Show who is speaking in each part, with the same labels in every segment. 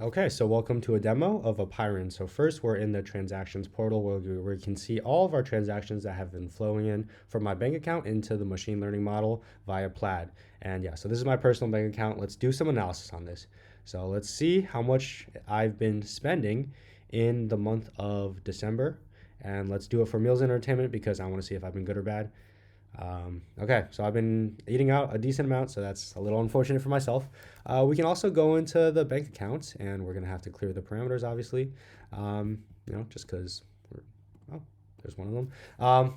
Speaker 1: Okay, so welcome to a demo of Aipeiron. So first, we're in the transactions portal where we can see all of our transactions that have been flowing in from my bank account into the machine learning model via Plaid. And yeah, so this is my personal bank account. Let's do some analysis on this. So let's see how much I've been spending in the month of December. And let's do it for meals and entertainment because I want to see if I've been good or bad. Okay, so I've been eating out a decent amount, so that's a little unfortunate for myself. We can also go into the bank account, and we're gonna have to clear the parameters, obviously. Just because we're oh, there's one of them.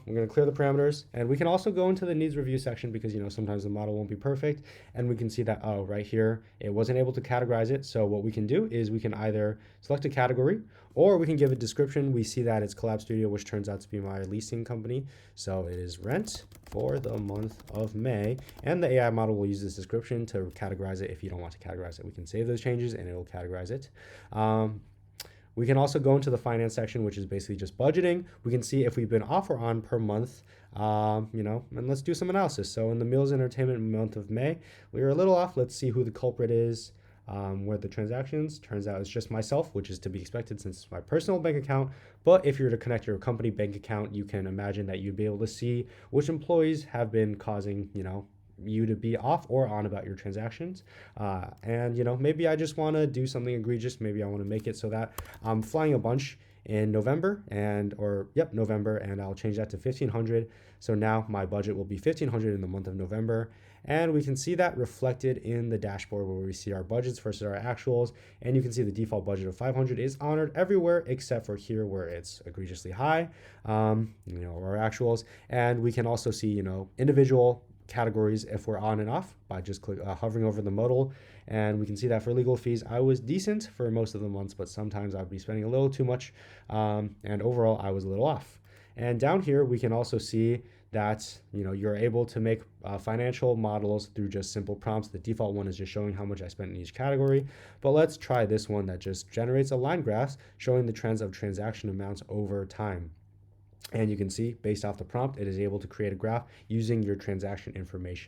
Speaker 1: We're gonna clear the parameters, and we can also go into the needs review section because sometimes the model won't be perfect, and we can see that right here it wasn't able to categorize it. So what we can do is we can either select a category or we can give a description. We see that it's Collab Studio, which turns out to be my leasing company. So it is rent for the month of May. And the AI model will use this description to categorize it. If you don't want to categorize it, we can save those changes and it'll categorize it. We can also go into the finance section, which is basically just budgeting. We can see if we've been off or on per month, and let's do some analysis. So in the meals and entertainment month of May, we were a little off. Let's see who the culprit is. Where the transactions turns out it's just myself, which is to be expected since it's my personal bank account. But if you were to connect your company bank account, you can imagine that you'd be able to see which employees have been causing, you to be off or on about your transactions. And maybe I just want to do something egregious. Maybe I want to make it so that I'm flying a bunch in November November, and I'll change that to 1500. So now my budget will be 1500 in the month of November. And we can see that reflected in the dashboard where we see our budgets versus our actuals. And you can see the default budget of 500 is honored everywhere except for here where it's egregiously high, our actuals. And we can also see, individual categories if we're on and off by just hovering over the modal. And we can see that for legal fees, I was decent for most of the months, but sometimes I'd be spending a little too much. And overall, I was a little off. And down here, we can also see that you're able to make financial models through just simple prompts. The default one is just showing how much I spent in each category. But let's try this one that just generates a line graph showing the trends of transaction amounts over time. And you can see based off the prompt, it is able to create a graph using your transaction information.